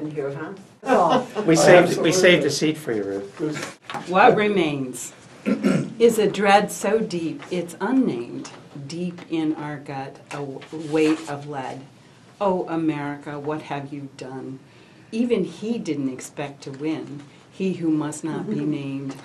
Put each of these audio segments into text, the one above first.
in here, huh? We saved a seat for you, Ruth. What remains is a dread so deep it's unnamed, deep in our gut, a weight of lead. Oh, America, what have you done? Even he didn't expect to win, he who must not be named.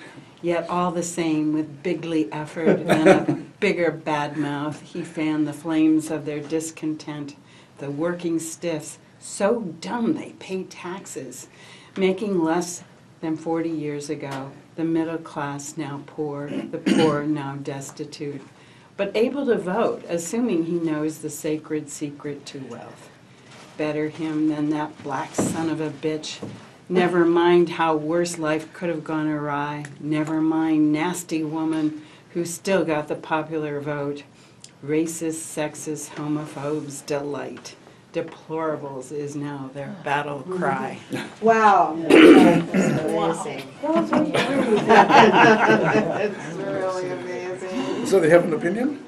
Yet all the same, with bigly effort and a bigger bad mouth, he fanned the flames of their discontent. The working stiffs, so dumb they pay taxes, making less than 40 years ago. The middle class now poor, the poor now destitute, but able to vote, assuming he knows the sacred secret to wealth. Better him than that black son of a bitch. Never mind how worse life could have gone awry. Never mind nasty woman who still got the popular vote. Racist, sexist, homophobes delight. Deplorables is now their battle cry. Wow. Amazing. It's really amazing. So they have an opinion?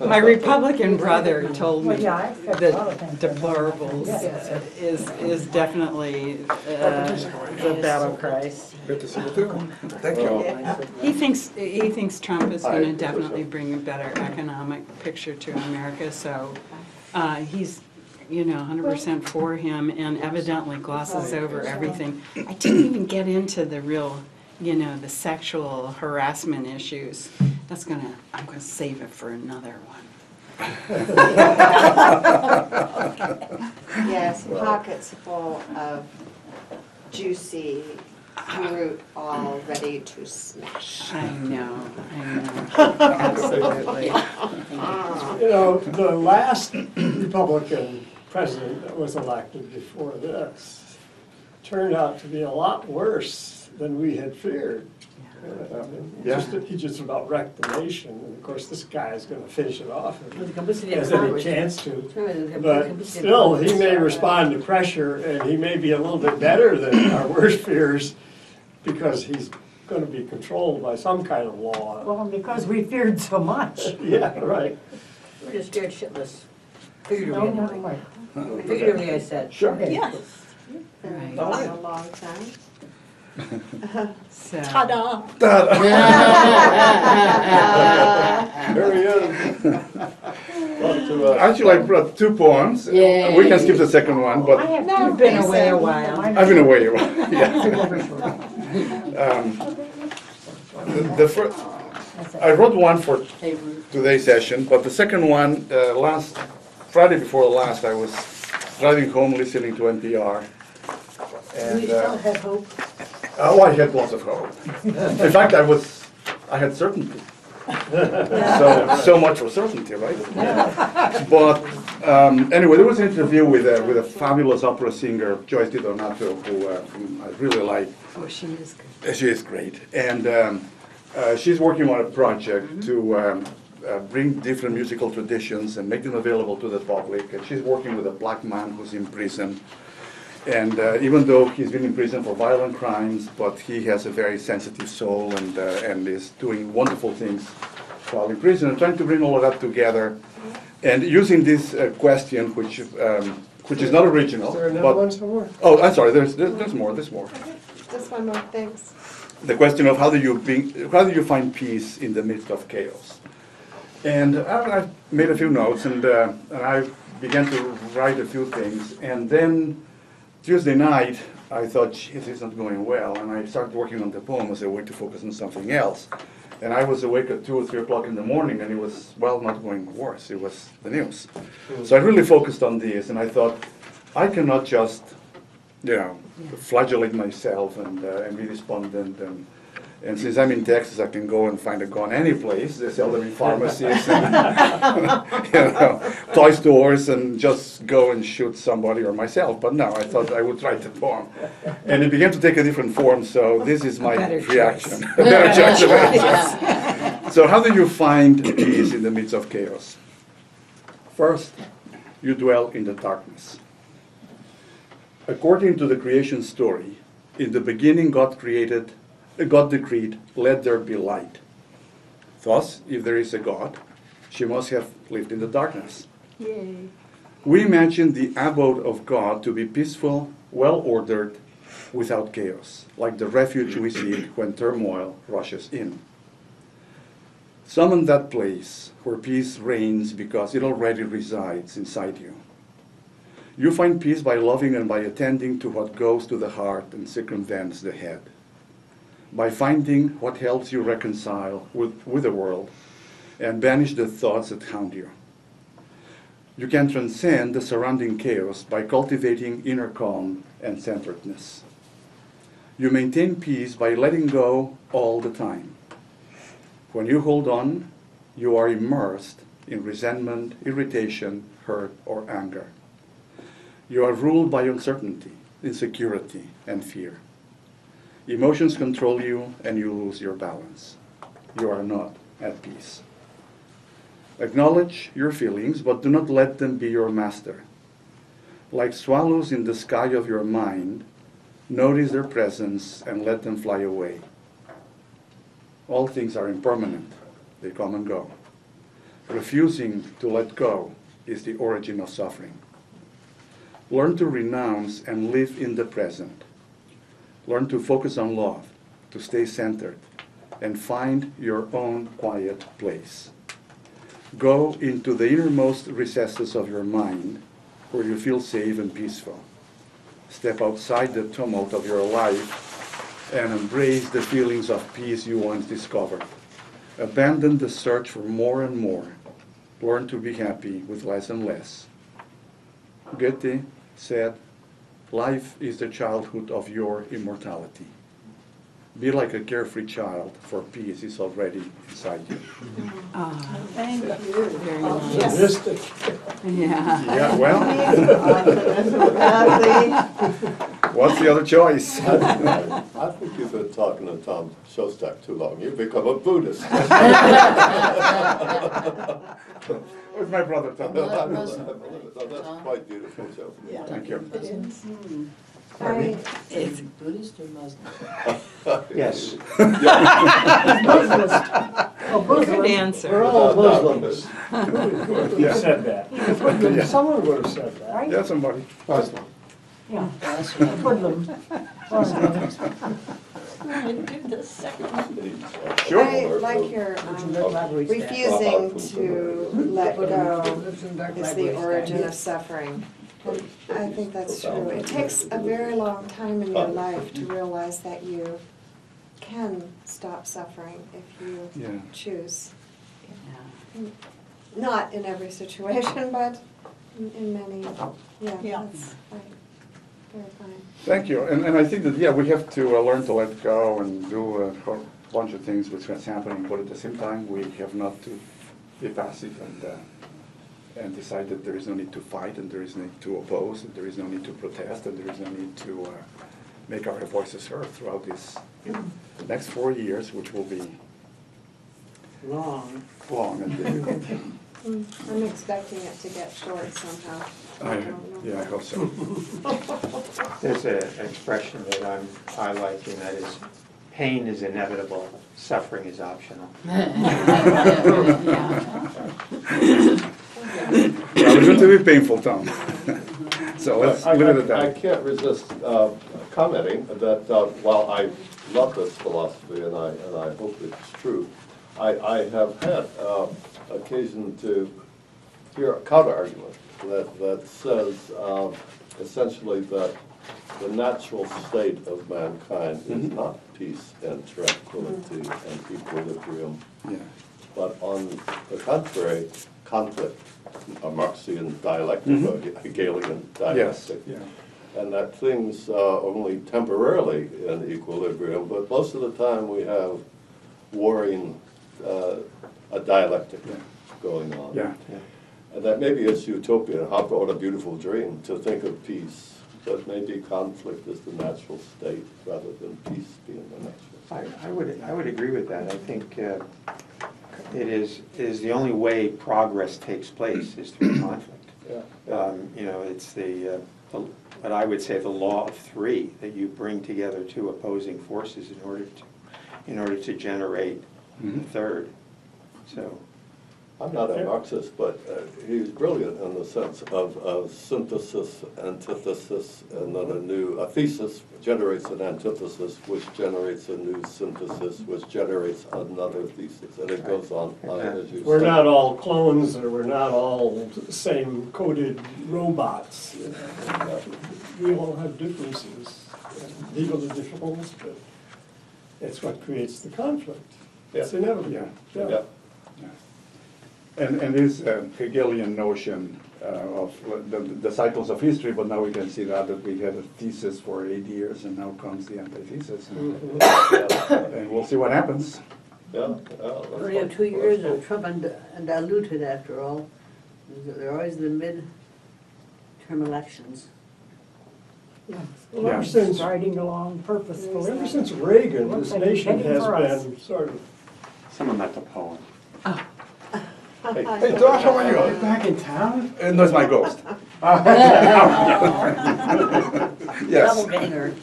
My Republican brother told me Well, yeah, I that a lot of things. deplorables is definitely the battle cry. Good to see you too. Thank you. He thinks Trump is going to definitely bring a better economic picture to America. So he's 100% for him, and evidently glosses over everything. I didn't even get into the real, the sexual harassment issues. I'm gonna save it for another one. Yes, pockets full of juicy fruit all ready to smash. I know, absolutely. The last Republican president that was elected before this turned out to be a lot worse than we had feared. He just about wrecked the nation, and of course this guy is going to finish it off if he has any chance to. But still, he may respond to pressure, and he may be a little bit better than our worst fears because he's going to be controlled by some kind of law. Well, because we feared so much. Yeah, right. We're just scared shitless. No, Figuratively, never anyway. mind. Figuratively, I said. Sure. Yes. Been Right. a long time. So, Ta-da! There he is. Actually, I brought 2 poems. Yay. We can skip the second one, I but have No, you've been away a while. I've been away a while. Yeah. The first, I wrote one for Hey, Ruth. today's session, but the second one, last Friday before last, I was driving home listening to NPR. And, We still had hope. I had lots of hope. In fact, I had certainty. So much for certainty, right? But anyway, there was an interview with a fabulous opera singer, Joyce DiDonato, who I really like. oh, she is good. She is great, and she's working on a project to bring different musical traditions and make them available to the public. And she's working with a black man who's in prison. And even though he's been in prison for violent crimes, but he has a very sensitive soul and is doing wonderful things while in prison, and trying to bring all of that together, and using this question, which is not original. Is there another but, one somewhere? Oh, I'm sorry. There's more. There's more. Just one more, thanks. The question of how do you find peace in the midst of chaos? And I made a few notes, and I began to write a few things, and then Tuesday night, I thought, geez, it's not going well, and I started working on the poem as a way to focus on something else. And I was awake at 2 or 3 o'clock in the morning, and it was, well, not going worse. It was the news. So I really focused on this, and I thought, I cannot just, flagellate myself and be despondent. And since I'm in Texas, I can go and find a gun any place. They sell them in pharmacies and toy stores, and just go and shoot somebody or myself. But no, I thought I would write the poem. And it began to take a different form, so this is my reaction. A better choice. So how do you find peace in the midst of chaos? First, you dwell in the darkness. According to the creation story, in the beginning God decreed, let there be light. Thus, if there is a God, she must have lived in the darkness. Yay. We imagine the abode of God to be peaceful, well-ordered, without chaos, like the refuge we seek when turmoil rushes in. Summon that place where peace reigns because it already resides inside you. You find peace by loving and by attending to what goes to the heart and circumvents the head, by finding what helps you reconcile with the world and banish the thoughts that hound you. You can transcend the surrounding chaos by cultivating inner calm and centeredness. You maintain peace by letting go all the time. When you hold on, you are immersed in resentment, irritation, hurt, or anger. You are ruled by uncertainty, insecurity, and fear. Emotions control you and you lose your balance. You are not at peace. Acknowledge your feelings, but do not let them be your master. Like swallows in the sky of your mind, notice their presence and let them fly away. All things are impermanent. They come and go. Refusing to let go is the origin of suffering. Learn to renounce and live in the present. Learn to focus on love, to stay centered, and find your own quiet place. Go into the innermost recesses of your mind where you feel safe and peaceful. Step outside the tumult of your life and embrace the feelings of peace you once discovered. Abandon the search for more and more. Learn to be happy with less and less. Goethe said, "Life is the childhood of your immortality." Be like a carefree child, for peace is already inside you. Thank you. Very nice. Optimistic. Yeah. Yeah, well, Exactly. what's the other choice? I think you've been talking to Tom Shostak too long. You've become a Buddhist. With my brother Tom. That's quite beautiful, Joe. Thank you. I, It's Buddhist or Muslim? Yes. good answer. We're all Muslims. Yeah. Who said that? Yeah. Someone would have said that. Yeah, somebody. Muslim. Yeah. Muslim. Do the second. Sure. I like your refusing to let go is the origin of suffering. And I think that's true. It takes a very long time in your life to realize that you can stop suffering if you Yeah. choose. Yeah. Not in every situation, but in many. Yeah, Yeah. that's right. Very fine. Thank you. And I think that, yeah, we have to learn to let go and do a whole bunch of things which is happening, but at the same time, we have not to be passive and decide that there is no need to fight, and there is no need to oppose, and there is no need to protest, and there is no need to make our voices heard throughout this next 4 years, which will be Long. long and difficult. I'm expecting it to get short somehow. Yeah, I hope so. There's an expression that I like, and that is, pain is inevitable, suffering is optional. Well, it's going to be painful, Tom. So let's leave it at I that. can't resist commenting that while I love this philosophy and I hope it's true, I have had occasion to hear a counter-argument that says essentially that the natural state of mankind is not peace and tranquility and equilibrium, Yeah. but on the contrary, conflict, a Marxian dialectic, a Hegelian Yes. dialectic. Yeah. And that things are only temporarily in equilibrium, but most of the time we have warring, a dialectic Yeah. going on. Yeah. And that maybe it's utopian, what a beautiful dream to think of peace, but maybe conflict is the natural state rather than peace being the natural state. I would agree with that. I think it is the only way progress takes place is through conflict. Yeah. You know, it's what I would say the law of three, that you bring together two opposing forces in order to generate the third. So I'm not a Marxist, but he was brilliant in the sense of synthesis, antithesis, and then a thesis generates an antithesis, which generates a new synthesis, which generates another thesis, and it goes on as you We're say. not all clones, or we're not all the same coded robots. You know. We all have differences, and legal differences, but it's what creates the conflict. It's Yeah. inevitable. Yeah. Yeah. And this Hegelian notion of the cycles of history, but now we can see that we had a thesis for 8 years, and now comes the antithesis. And we'll see what happens. Yeah. We only have 2 years of Trump undiluted after all. They're always the mid-term elections. Well, ever since, Riding along purposefully. ever since Reagan, Looks this like nation heading has for us. been sort of, Someone left a poem. Hey, Josh, how are you? Back in town? No, it's my ghost. Yes. Double ganger.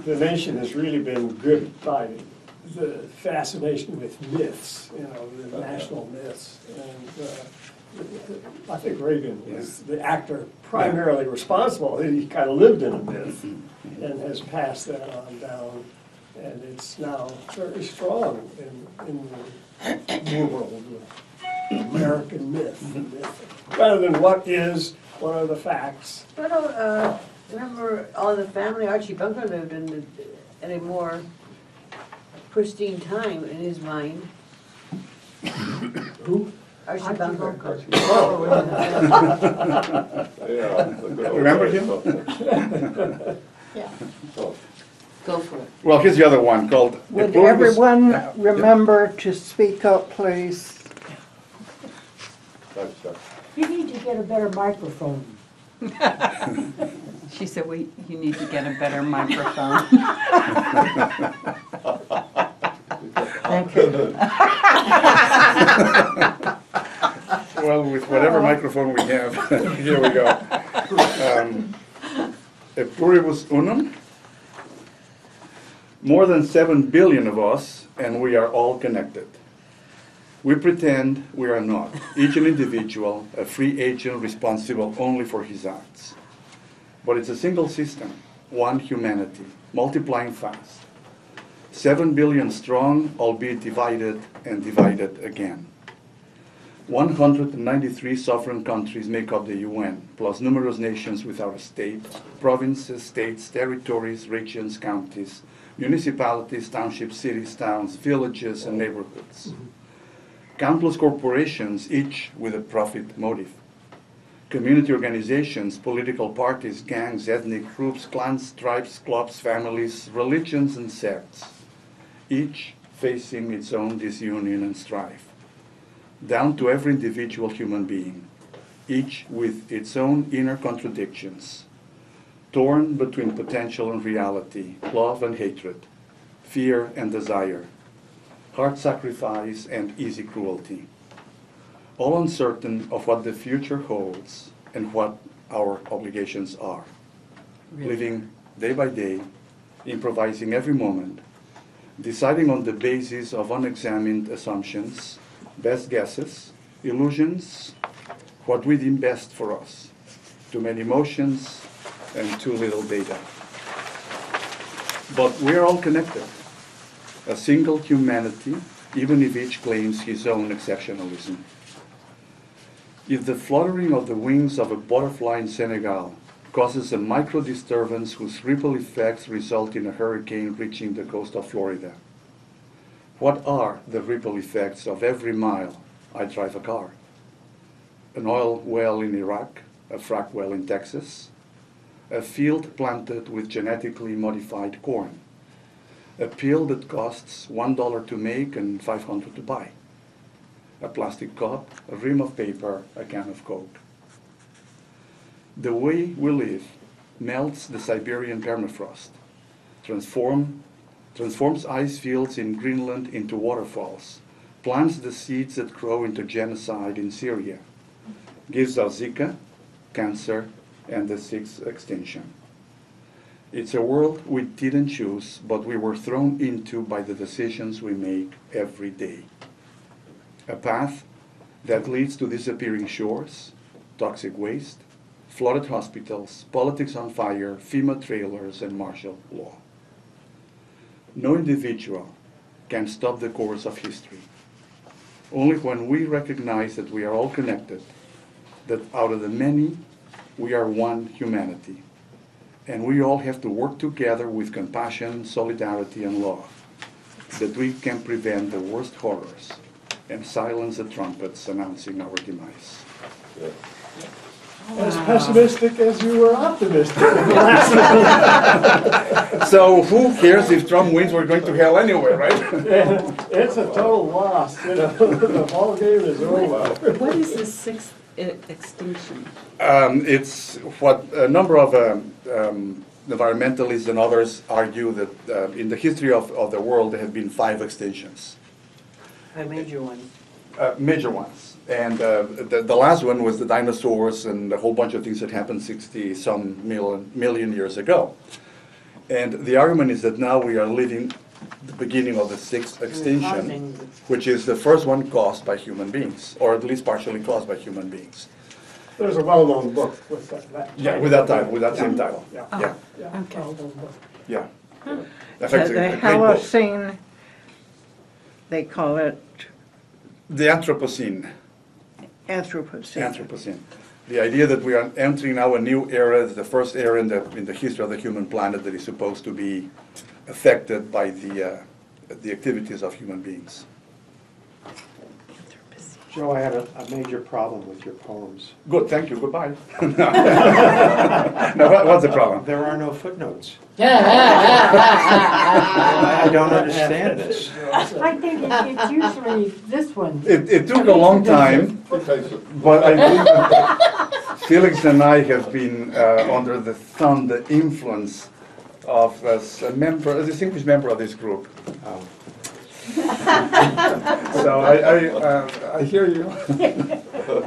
the nation has really been gripped by the fascination with myths, you know, the national myths. And I think Reagan was the actor primarily responsible. He kind of lived in a myth and has passed that on down. And it's now very strong in the world of American myth. Rather than what are the facts. But remember All in the Family, Archie Bunker lived in a more pristine time in his mind. Who? Archie Bunker. Remember him? Yeah. So, Go for it. Well, here's the other one called. Would The Pluribus- everyone remember to speak up, please? thanks, Chuck. You need to get a better microphone. She said, "Wait, you need to get a better microphone." Thank you. Well, with whatever microphone we have, here we go. A pluribus unum. More than 7 billion of us, and we are all connected. We pretend we are not, each an individual, a free agent responsible only for his acts. But it's a single system, one humanity, multiplying fast. 7 billion strong, albeit divided and divided again. 193 sovereign countries make up the UN, plus numerous nations without a state, provinces, states, territories, regions, counties, municipalities, townships, cities, towns, villages, and neighborhoods. Countless corporations, each with a profit motive. Community organizations, political parties, gangs, ethnic groups, clans, tribes, clubs, families, religions, and sects, each facing its own disunion and strife. Down to every individual human being, each with its own inner contradictions, torn between potential and reality, love and hatred, fear and desire, hard sacrifice and easy cruelty, all uncertain of what the future holds and what our obligations are. Really? Living day by day, improvising every moment, deciding on the basis of unexamined assumptions, best guesses, illusions, what we deem best for us, too many emotions and too little data. But we are all connected, a single humanity, even if each claims his own exceptionalism. If the fluttering of the wings of a butterfly in Senegal causes a micro disturbance whose ripple effects result in a hurricane reaching the coast of Florida, what are the ripple effects of every mile I drive a car? An oil well in Iraq, a frack well in Texas, a field planted with genetically modified corn, a pill that costs $1 to make and $500 to buy, a plastic cup, a rim of paper, a can of Coke. The way we live melts the Siberian permafrost, transforms ice fields in Greenland into waterfalls, plants the seeds that grow into genocide in Syria, gives us Zika, cancer, and the sixth extinction. It's a world we didn't choose, but we were thrown into by the decisions we make every day. A path that leads to disappearing shores, toxic waste, flooded hospitals, politics on fire, FEMA trailers, and martial law. No individual can stop the course of history. Only when we recognize that we are all connected, that out of the many, we are one humanity. And we all have to work together with compassion, solidarity, and love, that we can prevent the worst horrors and silence the trumpets announcing our demise. Yeah. As pessimistic as you were optimistic. So who cares if Trump wins? We're going to hell anyway, right? It's a total loss, you know, the ball game is over. What is the sixth extinction? It's what a number of environmentalists and others argue that in the history of the world there have been 5 extinctions. A major one. Major ones. And the last one was the dinosaurs and a whole bunch of things that happened 60-some million years ago. And the argument is that now we are living the beginning of the 6th extinction, which is the first one caused by human beings, or at least partially caused by human beings. There's a well-known book with that. Yeah, with that title, with that same title. Yeah. Yeah, Yeah, Okay. well-known book. yeah. In The fact, it's a great book. Holocene, they call it The Anthropocene. Anthropocene. Anthropocene. The idea that we are entering now a new era, the first era in the history of the human planet that is supposed to be affected by the activities of human beings. Joe, I have a major problem with your poems. Good, thank you, goodbye. Now, what's the problem? There are no footnotes. I don't understand this. I think it's usually this one. It took a long time, It takes a- but I think Felix and I have been under the thumb, the influence of a distinguished member of this group. Oh. So I hear you.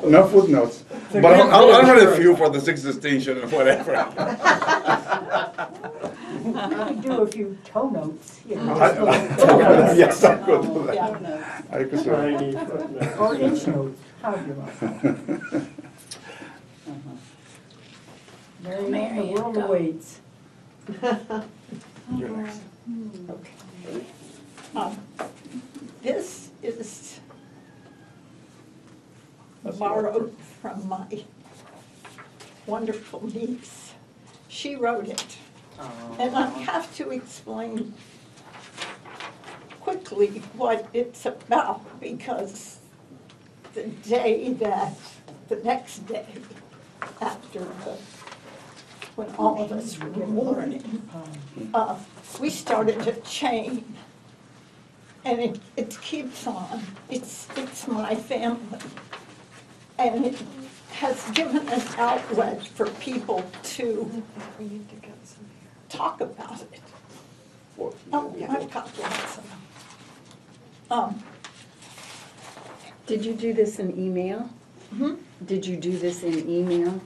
No footnotes. But I'll write a few for the 6th extinction and whatever. You could do a few toe notes, you know. Yes, I could do that. Yeah. I could do Tiny footnote. Or inch notes, however you want. Mary, the world awaits. You're next. This is borrowed from my wonderful niece. She wrote it. And I have to explain quickly what it's about, because the next day after when all of us were mourning, we started a chain. And it keeps on. It's my family. And it has given an outlet for people to talk about it. Oh, I've got lots of them. Did you do this in email? Hmm? Did you do this in email?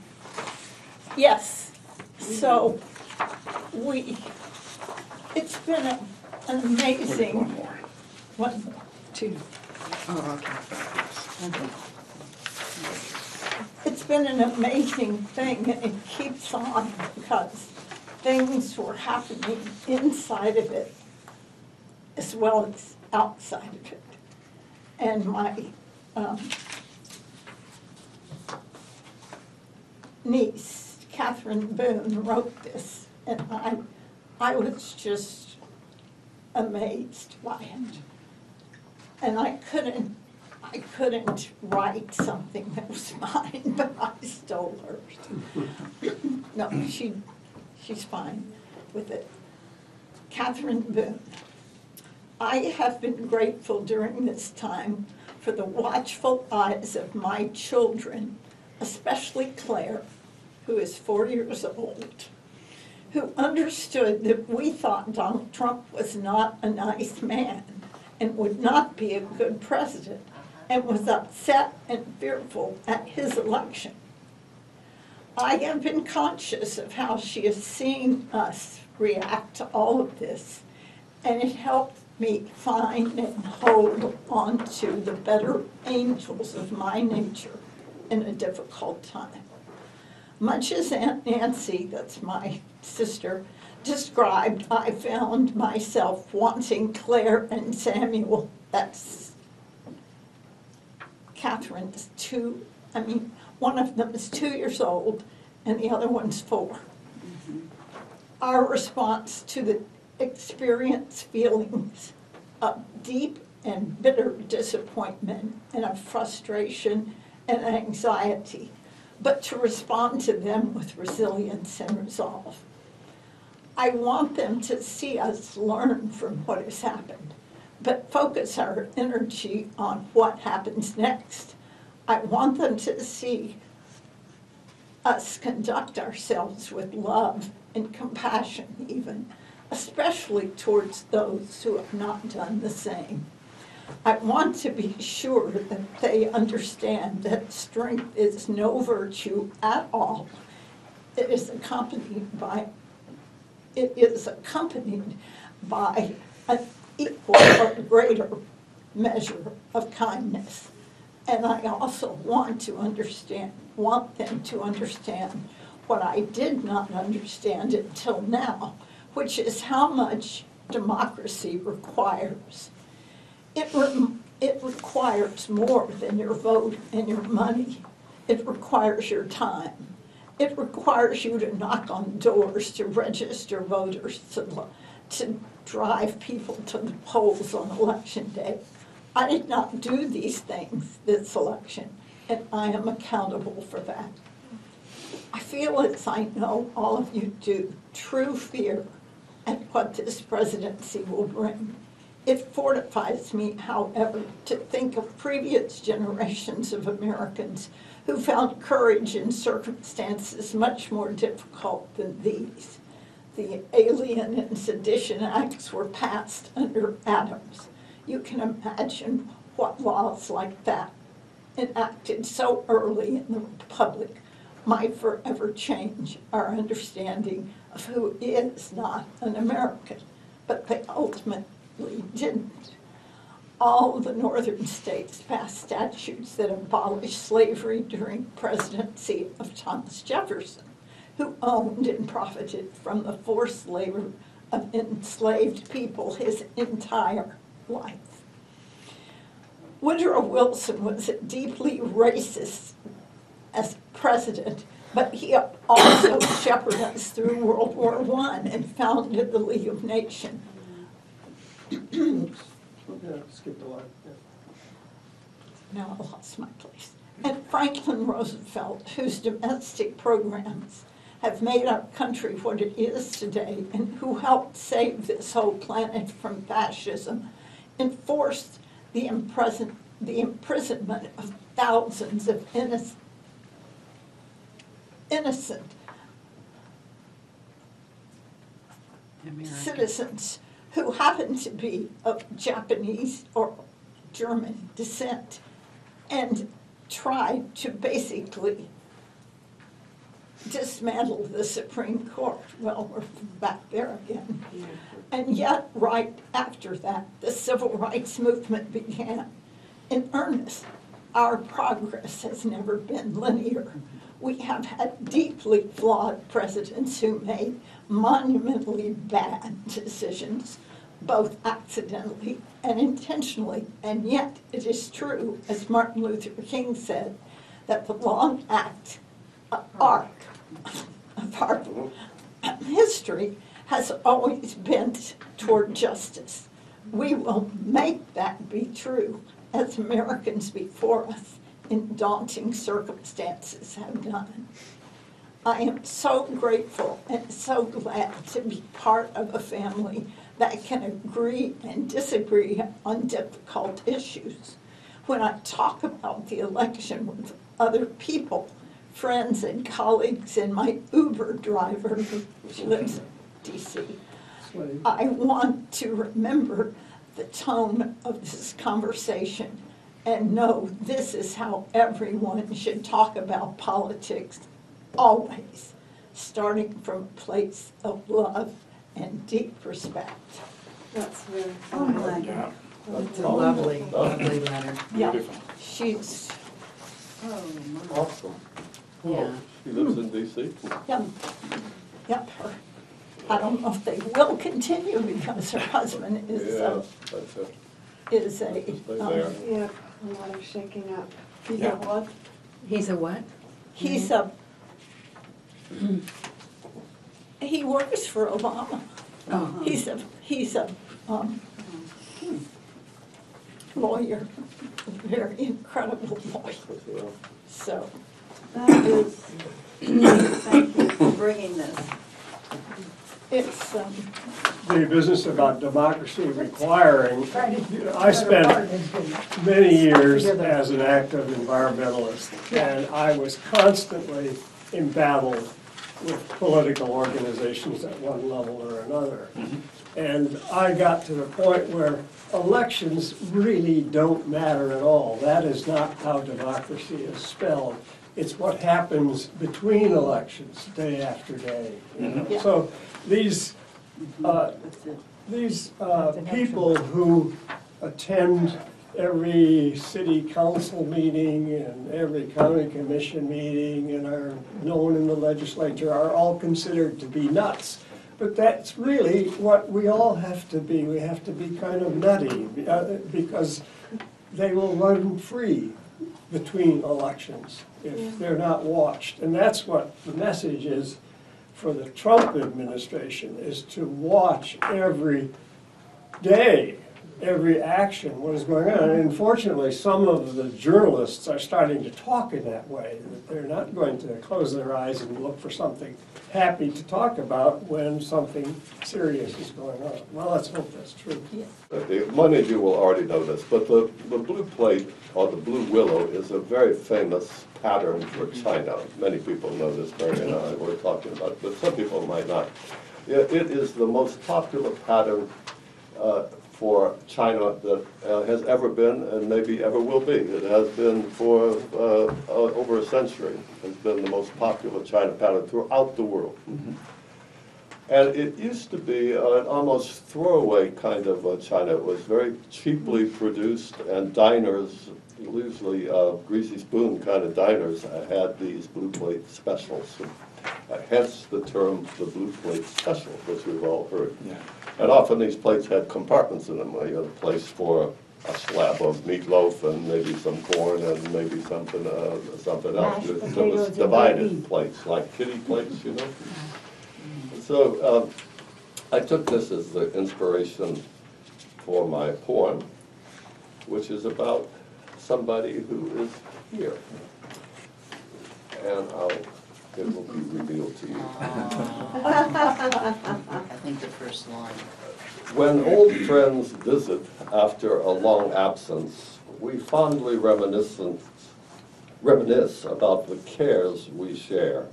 Yes, so it's been an One amazing, more. one more. 2. Oh, okay. It's been an amazing thing, and it keeps on because things were happening inside of it as well as outside of it. And my niece, Catherine Boone, wrote this, and I was just amazed by it. And I couldn't write something that was mine, but I stole hers. No, she's fine with it. Catherine Boone. I have been grateful during this time for the watchful eyes of my children, especially Claire, who is 4 years old, who understood that we thought Donald Trump was not a nice man and would not be a good president, and was upset and fearful at his election. I have been conscious of how she is seeing us react to all of this, and it helped me find and hold on to the better angels of my nature in a difficult time. Much as Aunt Nancy, that's my sister, described, I found myself wanting Claire and Samuel, that's Catherine's one of them is 2 years old and the other one's 4. Our response to the experience feelings of deep and bitter disappointment and of frustration and anxiety, but to respond to them with resilience and resolve. I want them to see us learn from what has happened, but focus our energy on what happens next. I want them to see us conduct ourselves with love and compassion even, especially towards those who have not done the same. I want to be sure that they understand that strength is no virtue at all. It is accompanied by an equal or greater measure of kindness. And I also want them to understand what I did not understand until now, which is how much democracy requires. It requires more than your vote and your money. It requires your time. It requires you to knock on doors, to register voters, to drive people to the polls on election day. I did not do these things this election, and I am accountable for that. I feel, as I know all of you do, true fear at what this presidency will bring. It fortifies me, however, to think of previous generations of Americans who found courage in circumstances much more difficult than these. The Alien and Sedition Acts were passed under Adams. You can imagine what laws like that, enacted so early in the Republic, might forever change our understanding of who is not an American, but they ultimately didn't. All the northern states passed statutes that abolished slavery during the presidency of Thomas Jefferson, who owned and profited from the forced labor of enslaved people his entire life. Woodrow Wilson was a deeply racist as president, but he also shepherded us through World War I and founded the League of Nations. Skip the line. Now I lost my place. And Franklin Roosevelt, whose domestic programs have made our country what it is today, and who helped save this whole planet from fascism, enforced the imprisonment of thousands of innocent citizens who happened to be of Japanese or German descent, and tried to basically dismantle the Supreme Court. Well, we're back there again. And yet, right after that, the civil rights movement began. In earnest, our progress has never been linear. We have had deeply flawed presidents who made monumentally bad decisions, both accidentally and intentionally. And yet, it is true, as Martin Luther King said, that the long arc of our history has always bent toward justice. We will make that be true, as Americans before us in daunting circumstances have done. I am so grateful and so glad to be part of a family that can agree and disagree on difficult issues. When I talk about the election with other people, friends and colleagues, and my Uber driver who lives in D.C., I want to remember the tone of this conversation and know this is how everyone should talk about politics always, starting from a place of love and deep respect. That's very Oh, my. fine. Yeah, It's a lovely, lovely letter. Yeah, beautiful. she's, Awesome. Yeah. She lives in DC? yep, yep. I don't know if they will continue because her husband is, Yeah, that's it. is Stay a, there. Yeah, a lot of shaking up. you know what? He's a what? He's a, he works for Obama. Oh. He's a lawyer, a very incredible lawyer. So, That is, thank you for bringing this. it's, The business about democracy requiring, Try to- you know, I spent Partners can- many years Together. as an active environmentalist, and I was constantly in battle with political organizations at one level or another. And I got to the point where elections really don't matter at all. That is not how democracy is spelled. It's what happens between elections, day after day. you know? Yeah. So these people who attend every city council meeting and every county commission meeting and are known in the legislature are all considered to be nuts. But that's really what we all have to be. We have to be kind of nutty because they will run free between elections if they're not watched. And that's what the message is for the Trump administration, is to watch every day, every action, what is going on. And unfortunately, some of the journalists are starting to talk in that way, that they're not going to close their eyes and look for something happy to talk about when something serious is going on. Well, let's hope that's true. Many of you will already know this, but the blue plate, or the blue willow, is a very famous pattern for China. Many people know this, Mary and I were talking about it, but some people might not. It is the most popular pattern for China that has ever been and maybe ever will be. It has been for over a century. It's been the most popular China pattern throughout the world. And it used to be an almost throwaway kind of China. It was very cheaply produced, and diners, usually greasy spoon kind of diners, had these blue plate specials. Hence the term the blue plate special, which we've all heard. Yeah. And often these plates had compartments in them. You had a place for a slab of meatloaf and maybe some corn and maybe something else. Mashed It was potatoes and divided gravy. plates, like kitty plates, you know. So I took this as the inspiration for my poem, which is about somebody who is here. And it will be revealed to you. I think the first line. When old friends visit after a long absence, we fondly reminisce about the cares we share.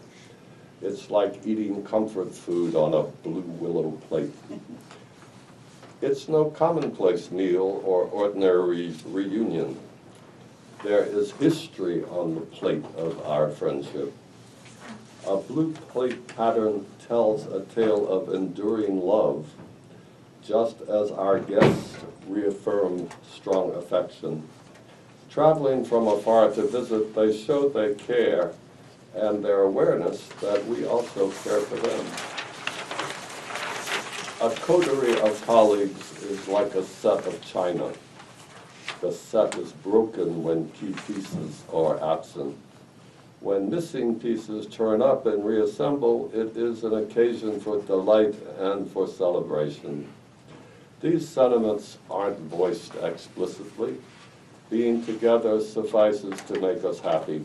It's like eating comfort food on a blue willow plate. It's no commonplace meal or ordinary reunion. There is history on the plate of our friendship. A blue plate pattern tells a tale of enduring love, just as our guests reaffirm strong affection. Traveling from afar to visit, they show they care and their awareness that we also care for them. A coterie of colleagues is like a set of china. The set is broken when key pieces are absent. When missing pieces turn up and reassemble, it is an occasion for delight and for celebration. These sentiments aren't voiced explicitly. Being together suffices to make us happy.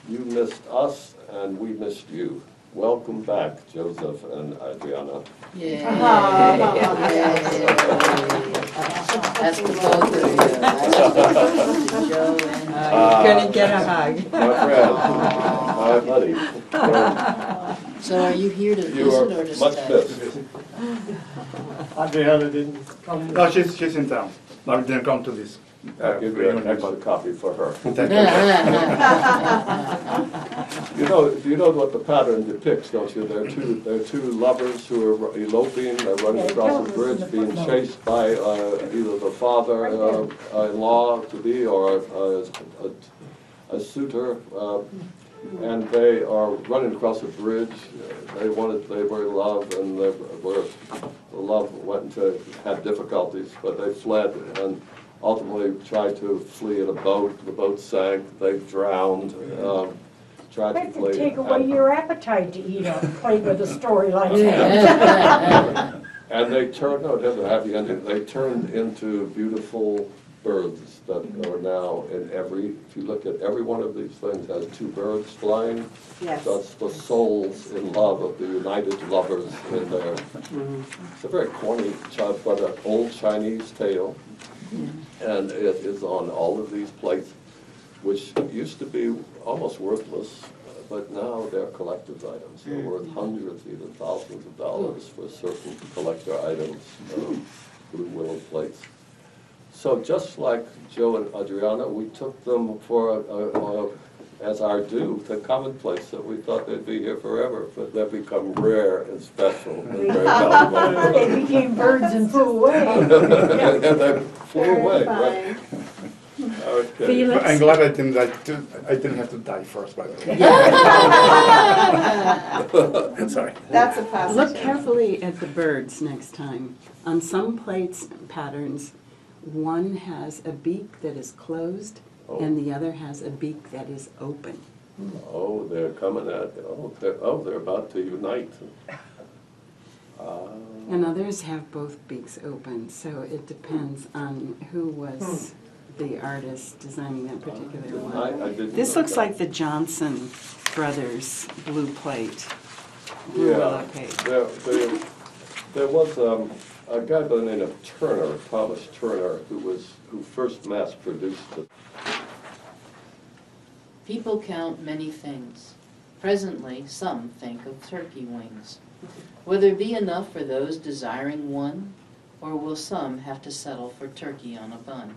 You missed us and we missed you. Welcome back, Joseph and Adriana. Yay. That's the both of you. That's to Joe and You're gonna get a hug. My friend, my buddy. So are you here to You visit are or to much stay? missed. Adriana didn't come. No, she's in town. I didn't come to this. I'll give you an extra copy for her. Thank you. You know what the pattern depicts, don't you? They're two lovers who are eloping, they're running across a bridge, being chased by either the father-in-law to be or a suitor, and they are running across a bridge. They were in love, and the love had difficulties, but they fled and ultimately tried to flee in a boat. The boat sank. They drowned. Tragically. Take away your appetite to eat on, play with a story like that. And they turned, no, it has a happy ending. They turned into beautiful birds that are now in if you look at every one of these things, has two birds flying. Yes. That's the souls in love of the united lovers in there. It's a very corny, but an old Chinese tale. And it is on all of these plates, which used to be almost worthless, but now they're collector's items. They're worth hundreds, even thousands of dollars for certain collector items, blue willow plates. So just like Joe and Adriana, we took them for as our due, the commonplace that we thought they'd be here forever, but they've become rare and special and very valuable. They became birds and flew away. And they flew away, right? Okay. Felix? I'm glad I didn't have to die first, by the way. Sorry. That's a positive. Look carefully at the birds next time. On some plates patterns, one has a beak that is closed and the other has a beak that is open. Oh, they're coming at, they're about to unite. And others have both beaks open, so it depends on who was the artist designing that particular one. I didn't This know looks that. like the Johnson Brothers blue plate, blue willow plate. There was a guy by the name of Turner, Thomas Turner, who first mass-produced it. People count many things. Presently, some think of turkey wings. Will there be enough for those desiring one, or will some have to settle for turkey on a bun?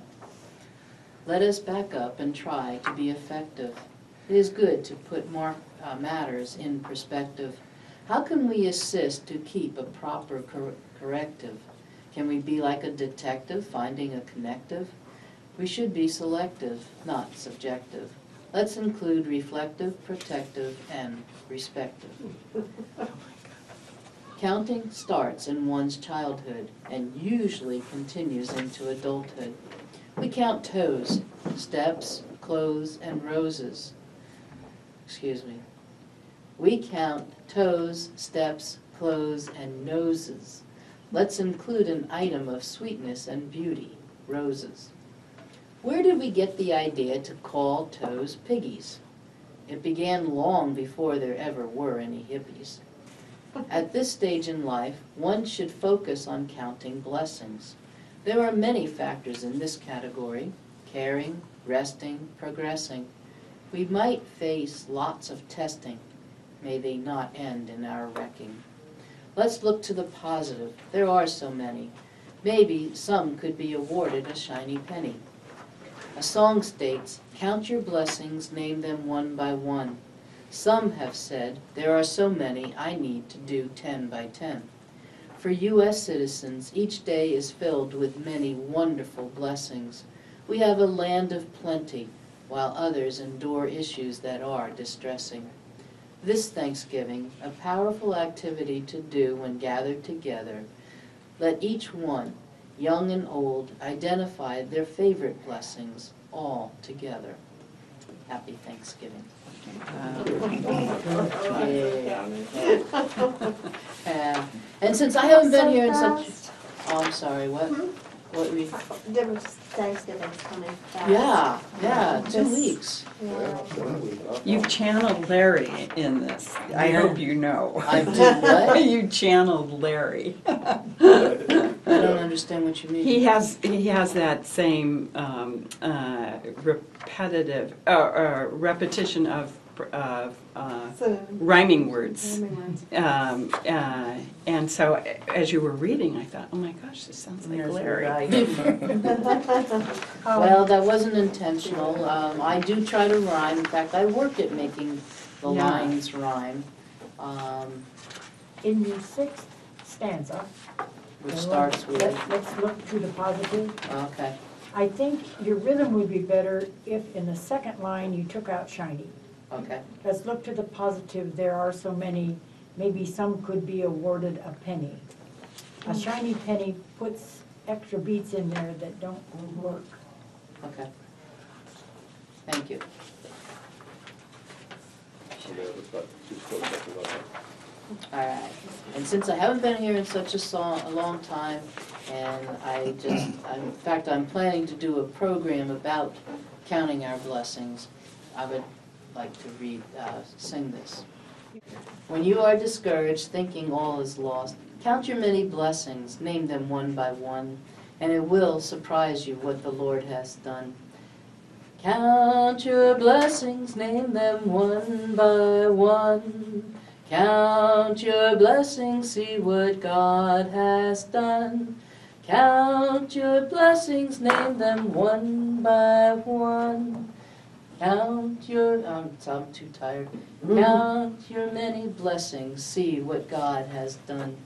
Let us back up and try to be effective. It is good to put more matters in perspective. How can we assist to keep a proper corrective? Can we be like a detective finding a connective? We should be selective, not subjective. Let's include reflective, protective, and respective. Counting starts in one's childhood and usually continues into adulthood. We count toes, steps, clothes, and roses. Excuse me. We count toes, steps, clothes, and noses. Let's include an item of sweetness and beauty, roses. Where did we get the idea to call toes piggies? It began long before there ever were any hippies. At this stage in life, one should focus on counting blessings. There are many factors in this category: caring, resting, progressing. We might face lots of testing. May they not end in our wrecking. Let's look to the positive. There are so many. Maybe some could be awarded a shiny penny. A song states, count your blessings, name them one by one. Some have said, there are so many, I need to do 10 by 10. For U.S. citizens, each day is filled with many wonderful blessings. We have a land of plenty, while others endure issues that are distressing. This Thanksgiving, a powerful activity to do when gathered together, let each one, young and old, identify their favorite blessings all together. Happy Thanksgiving. And since I haven't been here in such... Oh, I'm sorry, what? What were you... Thanksgiving's coming fast. Yeah, 2 weeks. You've channeled Larry in this. I hope you know. I did what? You channeled Larry. I don't understand what you mean. He has that same repetition of rhyming words. And so as you were reading, I thought, oh my gosh, this sounds like Larry. Well, that wasn't intentional. I do try to rhyme. In fact, I work at making the Yeah. lines rhyme, In your sixth stanza. which starts with, Let's look to the positive. okay, I think your rhythm would be better if in the second line you took out shiny. okay, Let's look to the positive, there are so many, maybe some could be awarded a penny. A shiny penny puts extra beats in there that don't work. okay. Thank you. Okay, but she's still checking on that. All right, and since I haven't been here in such a long time, and in fact, I'm planning to do a program about counting our blessings, I would like to sing this. When you are discouraged, thinking all is lost, count your many blessings, name them one by one, and it will surprise you what the Lord has done. Count your blessings, name them one by one. Count your blessings, see what God has done. Count your blessings, name them one by one. Count your, I'm too tired. Count your many blessings, see what God has done.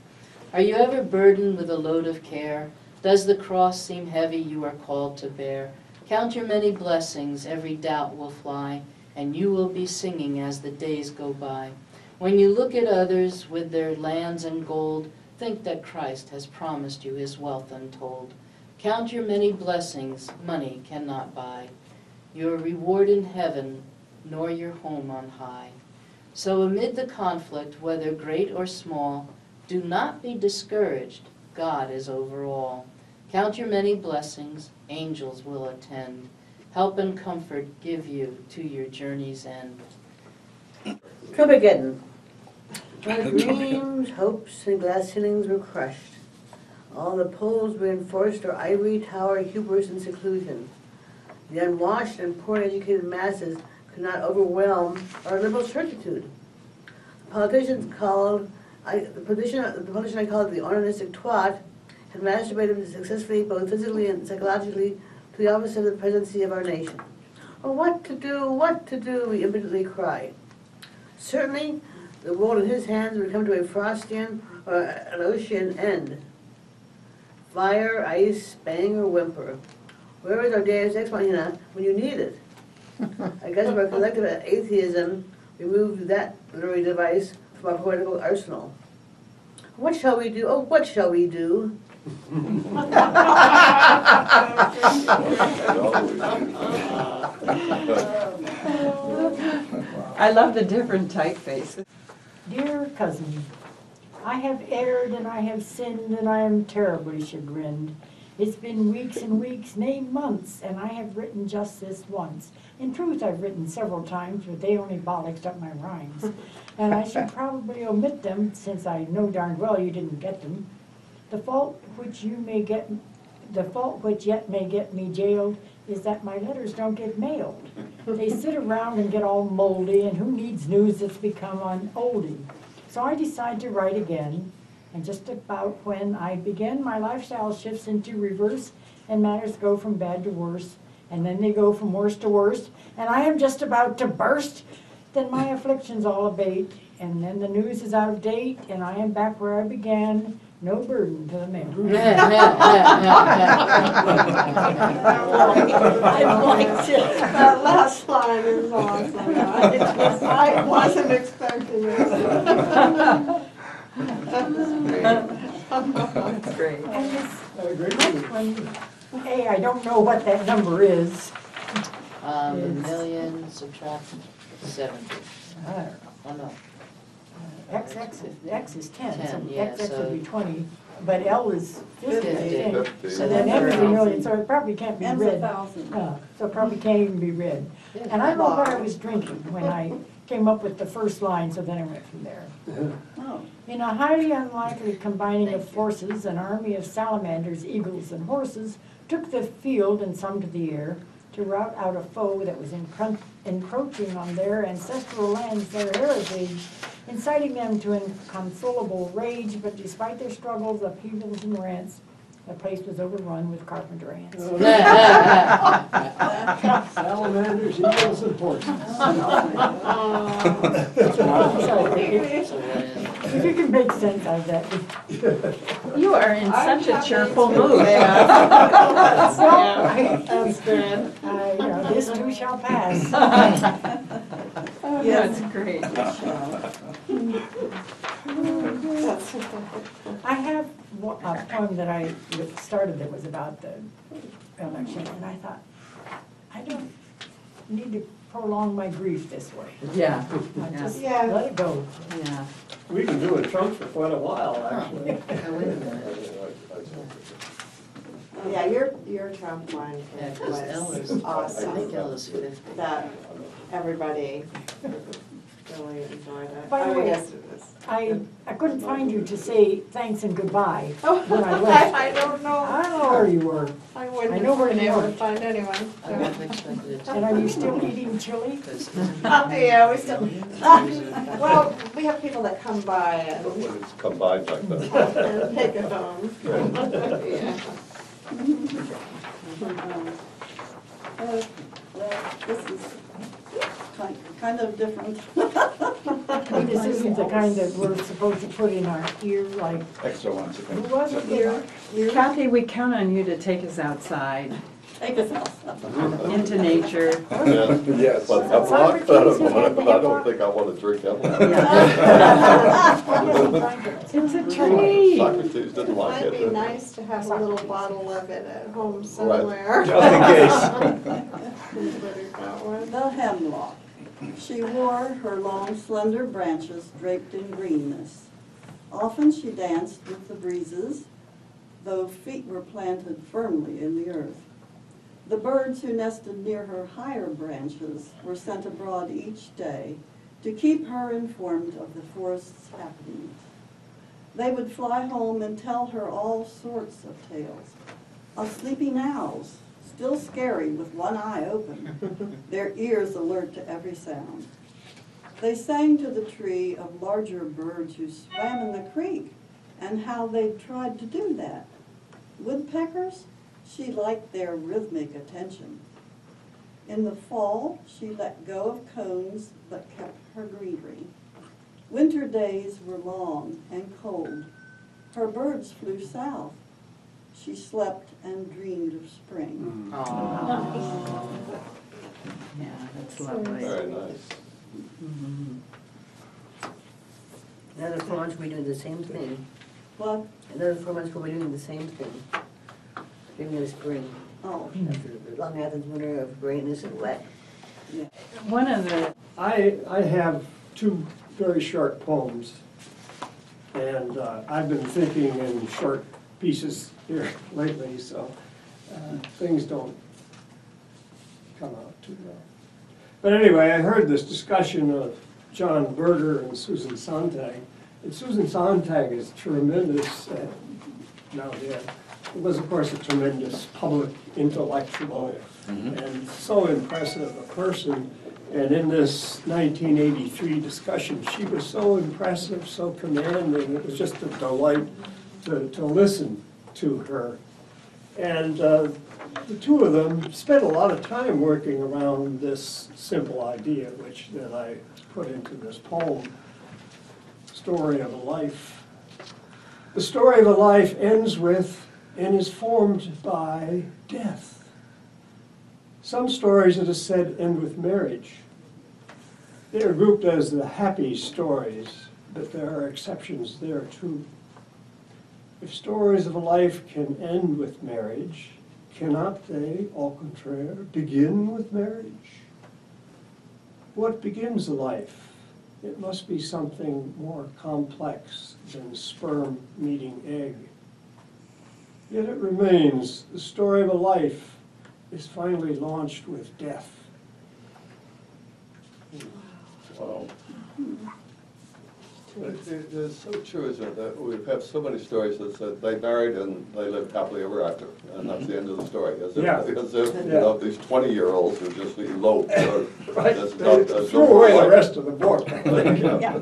Are you ever burdened with a load of care? Does the cross seem heavy you are called to bear? Count your many blessings, every doubt will fly, and you will be singing as the days go by. When you look at others with their lands and gold, think that Christ has promised you his wealth untold. Count your many blessings, money cannot buy your reward in heaven, nor your home on high. So amid the conflict, whether great or small, do not be discouraged, God is over all. Count your many blessings, angels will attend. Help and comfort give you to your journey's end. Trumpetgeddon. Our dreams, hopes, and glass ceilings were crushed. All the poles reinforced our ivory tower hubris and seclusion. The unwashed and poor educated masses could not overwhelm our liberal certitude. The politician I called the onanistic twat had masturbated successfully both physically and psychologically to the office of the presidency of our nation. Oh, what to do, we impotently cried. Certainly, the world in his hands would come to a Frostian or an ocean end. Fire, ice, bang, or whimper. Where is our Deus Ex Machina when you need it? I guess our collective atheism removed that literary device from our poetical arsenal. What shall we do? Oh, what shall we do? I love the different typefaces. Dear cousin, I have erred and I have sinned and I am terribly chagrined. It's been weeks and weeks, nay months, and I have written just this once. In truth, I've written several times, but they only bollocksed up my rhymes. And I should probably omit them, since I know darn well you didn't get them. The fault which yet may get me jailed is that my letters don't get mailed. They sit around and get all moldy, and who needs news that's become an oldie? So I decide to write again, and just about when I begin, my lifestyle shifts into reverse, and matters go from bad to worse, and then they go from worse to worse, and I am just about to burst. Then my afflictions all abate, and then the news is out of date, and I am back where I began, no burden to the man. I liked it. That last line is awesome. I wasn't expecting it. That's great. And this next one, hey, I don't know what that number is. A million subtract 70. I don't know. Oh, no. X is 10, so 10, yeah, XX so- would be 20, but L is 50, I think. 50. So And then then M is a for- million, so it probably can't be M's a read. 1,000. So it probably can't even be read. And I don't know what I was drinking when I came up with the first line, so then I went from there. Oh. In a highly unlikely combining of forces, an army of salamanders, eagles, and horses took the field and some to the air to rout out a foe that was encroaching on their ancestral lands, their heritage, inciting them to inconsolable rage. But despite their struggles, upheavals, and rants, The place was overrun with carpenter ants. Salamanders, eagles, and horses. So if you can make sense out of that. You are in such a cheerful mood. That's good. This too shall pass. Oh, that's great. I have a poem that I started that was about the election, and I thought, I don't need to prolong my grief this way. Yeah, I just Yeah. let it go. yeah. We've been doing Trump for quite a while, actually. Oh, wait a minute. Yeah, your Trump one Yeah, 'cause Ella's, was I awesome. think Ella's 50. That everybody really enjoyed it. By the I mean, way, yes, it was. I couldn't find you to say thanks and goodbye Oh, when I left. I don't know. I don't know where you were. I wouldn't I know where have been you able to are. find anyone. I would have expected it to. And are you still eating chili? Because Yeah, we still, well, we have people that come by and When it's combined like that. and take it home. Yeah. Well, this is kind of different. This isn't the kind that we're supposed to put in our ear, like, Extra ones. who was it here? Kathy, we count on you to take us outside Take us out. into nature. Yeah. Yes. But I'm not that of one, but I don't think I want to drink that It's a treat. Socrates didn't It like might be it. nice to have a little bottle of it at home somewhere. Just in case. Everybody got one. The hemlock. She wore her long, slender branches draped in greenness. Often she danced with the breezes, though feet were planted firmly in the earth. The birds who nested near her higher branches were sent abroad each day to keep her informed of the forest's happenings. They would fly home and tell her all sorts of tales. Of sleeping owls, still scary with one eye open, their ears alert to every sound. They sang to the tree of larger birds who swam in the creek and how they'd tried to do that. Woodpeckers, she liked their rhythmic attention. In the fall, she let go of cones but kept her greenery. Winter days were long and cold. Her birds flew south. She slept and dreamed of spring. Yeah, that's lovely. Very nice. Another 4 months we'll be doing the same thing. What? Another 4 months we'll be doing the same thing. Dreaming of spring. Oh, After the long Athens winter of rayness and wet. One of the, I have two very short poems, and I've been thinking in short pieces here lately, so things don't come out too well. But anyway, I heard this discussion of John Berger and Susan Sontag, and Susan Sontag is tremendous, now dead, was of course a tremendous public intellectual and so impressive a person. And in this 1983 discussion, she was so impressive, so commanding, it was just a delight to listen to her. And the two of them spent a lot of time working around this simple idea, that I put into this poem, Story of a Life. The story of a life ends with and is formed by death. Some stories, it is said, end with marriage. They are grouped as the happy stories, but there are exceptions there too. If stories of a life can end with marriage, cannot they, au contraire, begin with marriage? What begins a life? It must be something more complex than sperm meeting egg. Yet it remains, the story of a life is finally launched with death. Wow. It's so true, isn't it, that we have so many stories that said they married and they lived happily ever after, and that's the end of the story. As if, Yeah. you know, these 20-year-olds who just eloped. Right, That's they not- that's threw not away the like- rest of the book. yeah.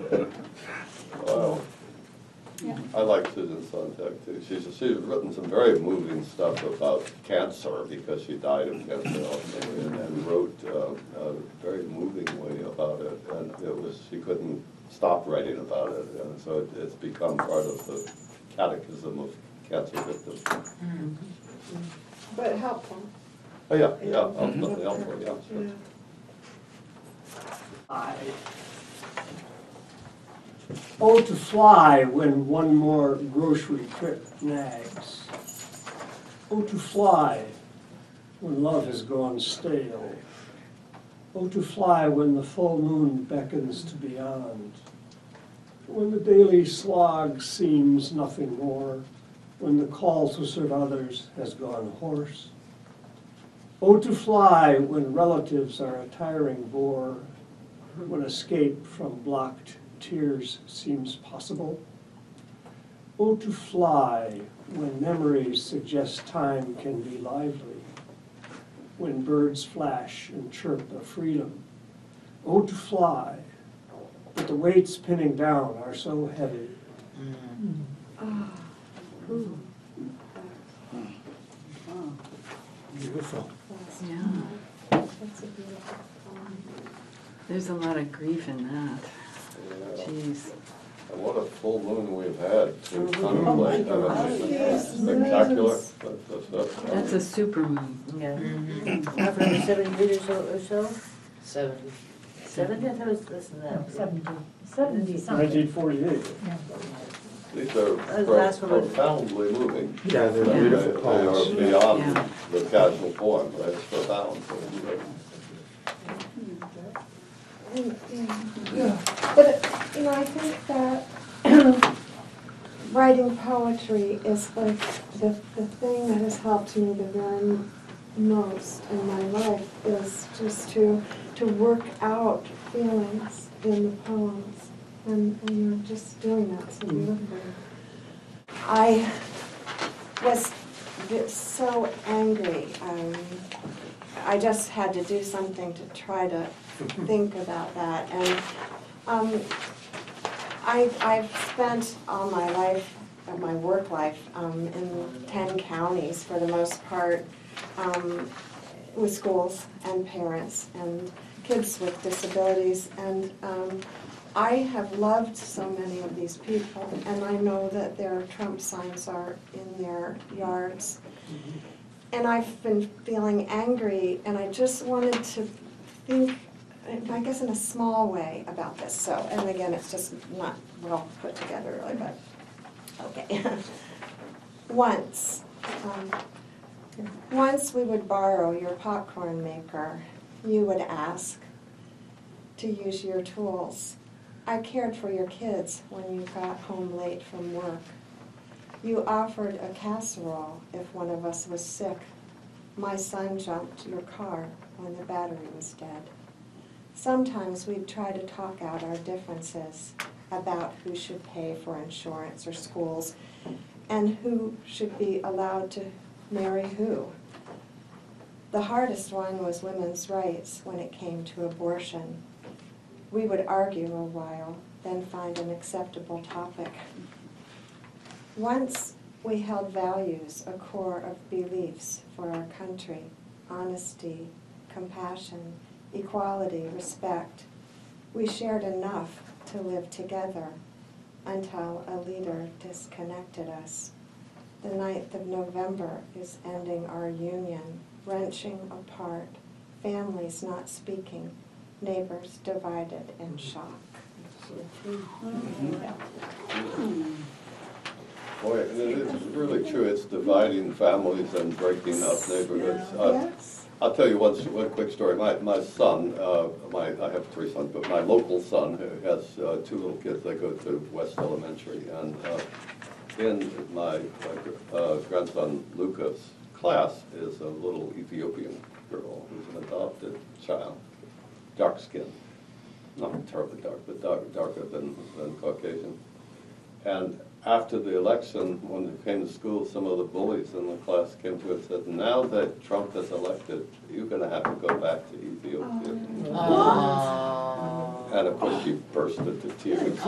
Wow. Yeah. I like Susan Sontag too. She's written some very moving stuff about cancer because she died of cancer ultimately, and wrote a very moving way about it. And it was, she couldn't stop writing about it, and so it's become part of the catechism of cancer victims. But helpful. Oh yeah, yeah, ultimately helpful, yeah. Yeah. Oh, to fly when one more grocery trip nags. Oh, to fly when love has gone stale. Oh, to fly when the full moon beckons to beyond. When the daily slog seems nothing more. When the call to serve others has gone hoarse. Oh, to fly when relatives are a tiring bore. When escape from blocked tears seems possible. Oh, to fly when memories suggest time can be lively. When birds flash and chirp of freedom. Oh, to fly, but the weights pinning down are so heavy. Beautiful. Yeah, That's a beautiful poem. there's a lot of grief in that. Yeah. Jeez. And what a full moon we've had to contemplate. Oh, I mean, yes. it's spectacular. That's a supermoon. Yeah. After the 70 years or so? 70. 70, I thought it was less than that. 70 something. 1948. These are the last one. profoundly moving. Yeah, they're Yeah. beautiful They are poems. beyond Yeah. the casual form, but it's profound. But, you know, I think that writing poetry is like the thing that has helped me the very most in my life is just to work out feelings in the poems. And you're just doing that so beautifully. I was so angry. I just had to do something to try to think about that. And I've spent all my life, my work life, in 10 counties for the most part, with schools and parents and kids with disabilities. And I have loved so many of these people, and I know that their Trump signs are in their yards. And I've been feeling angry, and I just wanted to think, I guess in a small way about this. So, and again, it's just not well put together really, but okay. Once we would borrow your popcorn maker. You would ask to use your tools. I cared for your kids when you got home late from work. You offered a casserole if one of us was sick. My son jumped your car when the battery was dead. Sometimes we'd try to talk out our differences about who should pay for insurance or schools and who should be allowed to marry who. The hardest one was women's rights when it came to abortion. We would argue a while, then find an acceptable topic. Once we held values, a core of beliefs for our country: honesty, compassion, equality, respect. We shared enough to live together until a leader disconnected us. The 9th of November is ending our union, wrenching apart, families not speaking, neighbors divided in shock. Boy, and it's really true. It's dividing families and breaking up neighborhoods. Yes. I'll tell you one quick story. My son, I have 3 sons, but my local son who has 2 little kids. They go to West Elementary, and in my grandson Luca's class is a little Ethiopian girl who's an adopted child, dark skin, not terribly dark, but darker than Caucasian. And after the election, when it came to school, some of the bullies in the class came to her and said, "Now that Trump is elected, you're going to have to go back to Ethiopia." And of course, she burst into tears.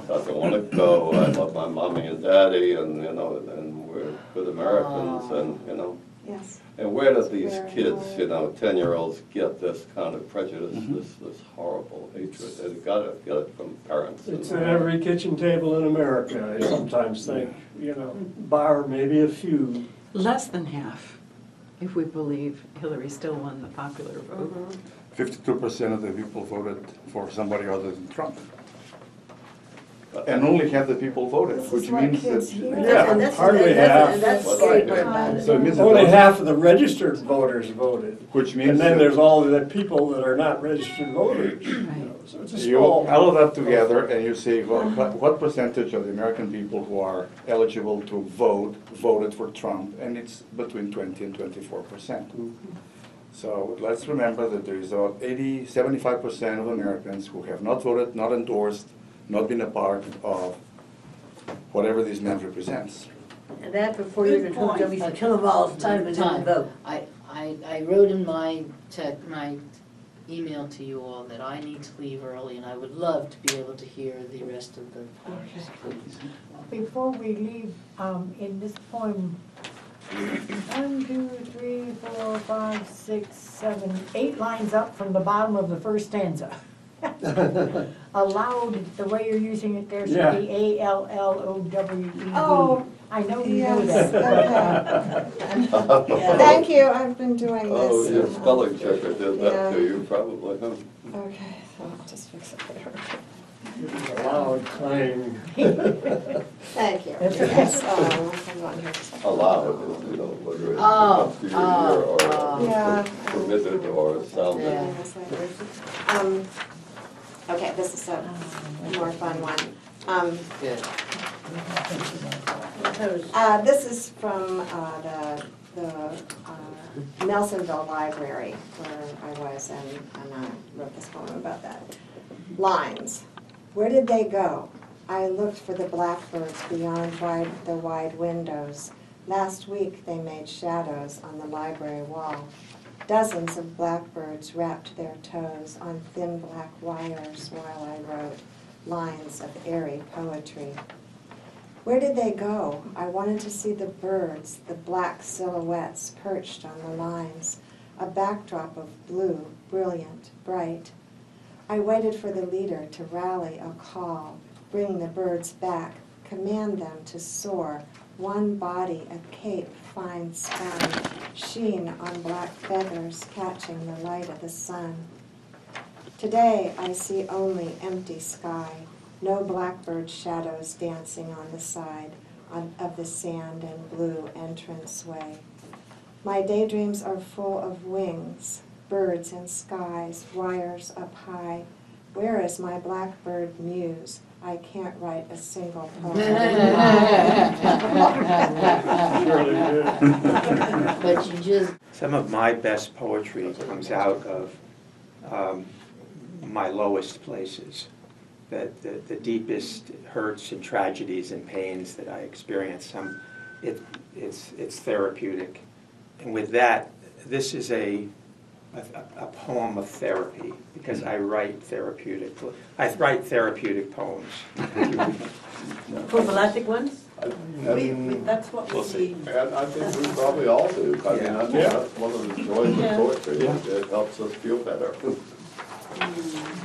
doesn't want to go. I love my mommy and daddy, and and we're good Americans, and Yes. And where do these Very kids, hard. 10-year-olds, get this kind of prejudice, this horrible hatred? They gotta get it from parents. It's at every kitchen table in America, I sometimes think, bar maybe a few. Less than half, if we believe Hillary still won the popular vote. 52% of the people voted for somebody other than Trump. And only half the people voted, This is which what means kids that. hear. Yeah, And that's- hardly and that's- half. And that's the Well, scary right. part about it. So it means that Only those- half of the registered voters voted. Which means And then that there's all the people that are not registered voters. So it's a you small. all of that together and you say, what percentage of the American people who are eligible to vote voted for Trump? And it's between 20 and 24%. So let's remember that there is about 75% of Americans who have not voted, not endorsed, not been a part of whatever this man represents. And that for 4 years, until we should kill them all, it's time to vote. I wrote in my email to you all that I need to leave early, and I would love to be able to hear the rest of the poems, please. Before we leave, in this poem, 1, 2, 3, 4, 5, 6, 7, 8 lines up from the bottom of the first stanza. Allowed, the way you're using it there should be ALLOWED. Oh, I know you yes, know that. okay. Thank you, I've been doing Oh, this. your spelling checker did that Yeah. to you, probably, huh? Okay, so I'll just fix it there. Loud clang. Thank you. That's okay. Yes, hold on here. Allowed, whether it Oh, comes to your ear or Yeah. permitted or sounded. Yeah. Okay, this is a more fun one. Good. This is from the Nelsonville Library where I was, and I wrote this poem about that. Lines. Where did they go? I looked for the blackbirds beyond the wide windows. Last week they made shadows on the library wall. Dozens of blackbirds wrapped their toes on thin black wires while I wrote lines of airy poetry. Where did they go? I wanted to see the birds, the black silhouettes perched on the lines, a backdrop of blue, brilliant, bright. I waited for the leader to rally a call, bring the birds back, command them to soar, one body a cape fine spun, sheen on black feathers catching the light of the sun. Today I see only empty sky, no blackbird shadows dancing on the side of the sand and blue entranceway. My daydreams are full of wings, birds in skies, wires up high. Where is my blackbird muse? I can't write a single poem. Surely did. But you just, Some of my best poetry comes out of my lowest places, the deepest hurts and tragedies and pains that I experience. It's therapeutic. And with that, this is a poem of therapy, because I write therapeutic poems. Prophylactic ones? That's what we need. And I think we probably all do. I mean, I think Yeah. that's one of the joys of poetry. It helps us feel better.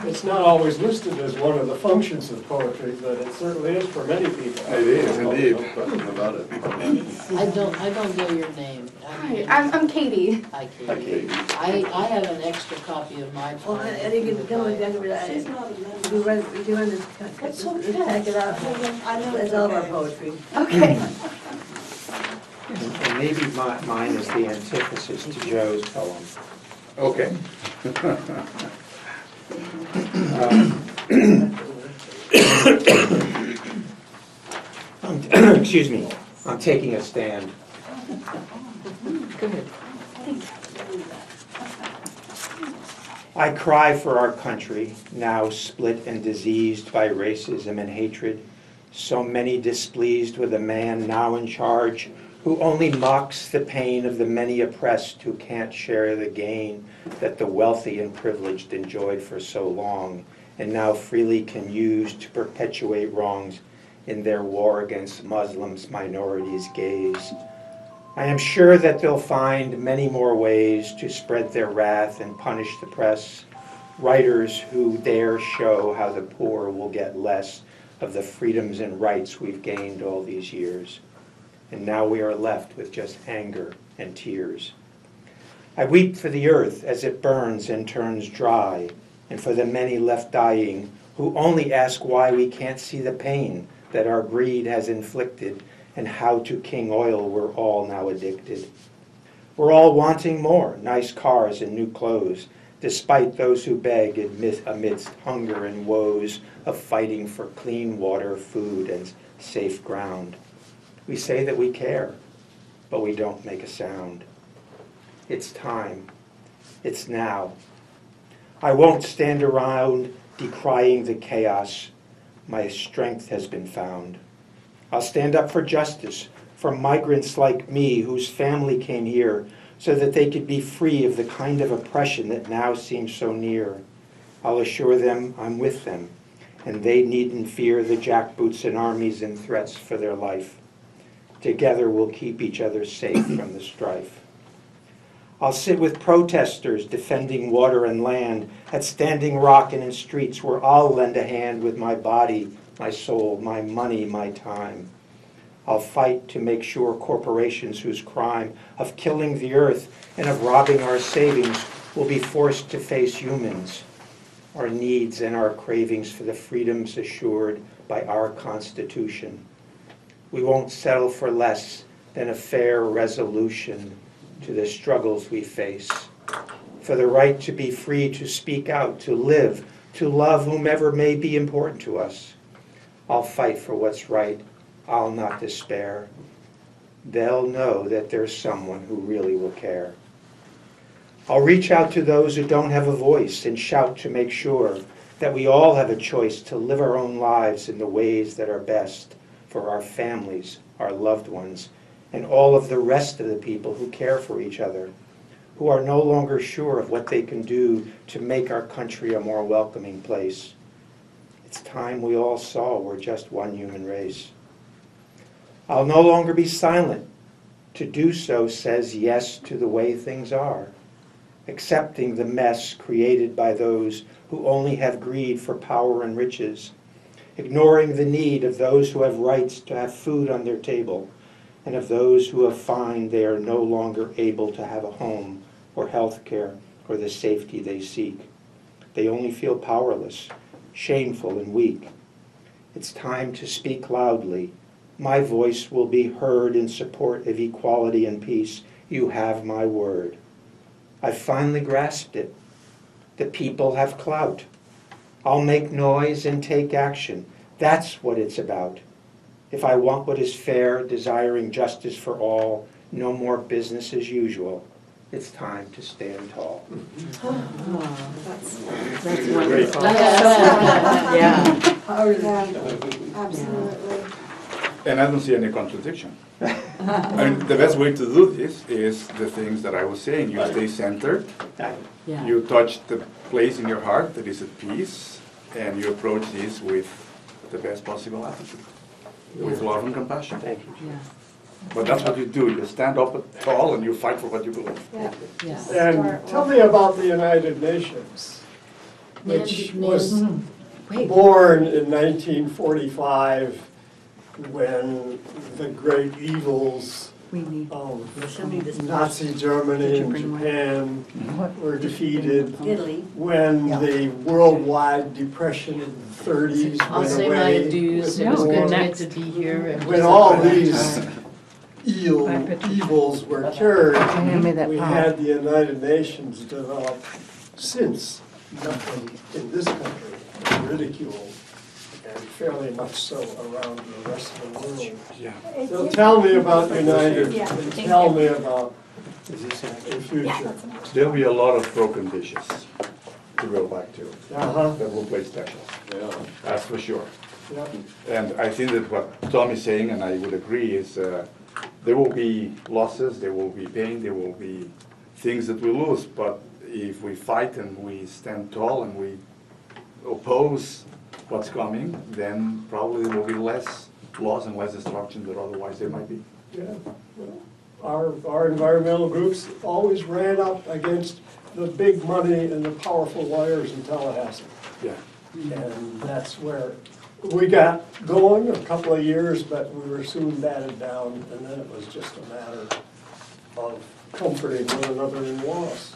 It's not always listed as one of the functions of poetry, but it certainly is for many people. It is, indeed. No question about it. I don't know your name. Hi, I'm Katie. Hi, Katie. I have an extra copy of my Well, poem. and you can tell me exactly what She's not a member. you run this, That's check okay. it out. I know That's it's all of our okay. poetry. Okay. And maybe mine is the antithesis to Joe's poem. Okay. Excuse me, I'm taking a stand. Go ahead. I cry for our country, now split and diseased by racism and hatred, so many displeased with a man now in charge who only mocks the pain of the many oppressed who can't share the gain that the wealthy and privileged enjoyed for so long, and now freely can use to perpetuate wrongs in their war against Muslims, minorities, gays. I am sure that they'll find many more ways to spread their wrath and punish the press, writers who dare show how the poor will get less of the freedoms and rights we've gained all these years. And now we are left with just anger and tears. I weep for the earth as it burns and turns dry, and for the many left dying who only ask why we can't see the pain that our greed has inflicted and how to King Oil we're all now addicted. We're all wanting more, nice cars and new clothes, despite those who beg amidst hunger and woes of fighting for clean water, food, and safe ground. We say that we care, but we don't make a sound. It's time. It's now. I won't stand around decrying the chaos. My strength has been found. I'll stand up for justice, for migrants like me whose family came here so that they could be free of the kind of oppression that now seems so near. I'll assure them I'm with them, and they needn't fear the jackboots and armies and threats for their life. Together we'll keep each other safe from the strife. I'll sit with protesters defending water and land at Standing Rock and in streets where I'll lend a hand with my body, my soul, my money, my time. I'll fight to make sure corporations whose crime of killing the earth and of robbing our savings will be forced to face humans, our needs and our cravings for the freedoms assured by our Constitution. We won't settle for less than a fair resolution to the struggles we face, for the right to be free to speak out, to live, to love whomever may be important to us. I'll fight for what's right. I'll not despair. They'll know that there's someone who really will care. I'll reach out to those who don't have a voice and shout to make sure that we all have a choice to live our own lives in the ways that are best for our families, our loved ones, and all of the rest of the people who care for each other, who are no longer sure of what they can do to make our country a more welcoming place. It's time we all saw we're just one human race. I'll no longer be silent. To do so says yes to the way things are, accepting the mess created by those who only have greed for power and riches, ignoring the need of those who have rights to have food on their table, and of those who find they are no longer able to have a home or health care or the safety they seek. They only feel powerless, shameful, and weak. It's time to speak loudly. My voice will be heard in support of equality and peace. You have my word. I've finally grasped it. The people have clout. I'll make noise and take action. That's what it's about. If I want what is fair, desiring justice for all, no more business as usual. It's time to stand tall. That's wonderful. Yeah. yeah, absolutely. And I don't see any contradiction. I mean, the best way to do this is the things that I was saying. You stay centered, Yeah. you touch the place in your heart that is at peace, and you approach this with the best possible attitude, with love and compassion. Thank you. Yeah. But that's what you do. You stand up tall and you fight for what you believe. Yeah. Yeah. And tell me about the United Nations, which was born in 1945 when the great evils We need. of Somebody just- Nazi Germany Did you and bring one? Japan were defeated, Italy. when the worldwide depression in the 30s I'll went say my away, dues, it No, was go good to get next. to be here. and when just all have a good these time. evils were cured, Hand me that we pie. had the United Nations develop since nothing in this country is ridiculed, and fairly much so around the rest of the world. Yeah. So tell me about United, Yeah, and thank tell you. me about Is this the future. There'll be a lot of broken dishes to go back to Uh-huh, that will play special. Yeah. That's for sure. yeah. And I think that what Tom is saying, and I would agree, is there will be losses, there will be pain, there will be things that we lose, but if we fight and we stand tall and we oppose what's coming, then probably there will be less loss and less destruction that otherwise there might be. Yeah, well, our environmental groups always ran up against the big money and the powerful lawyers in Tallahassee. Yeah. And that's where we got going a couple of years, but we were soon batted down, and then it was just a matter of comforting one another in loss.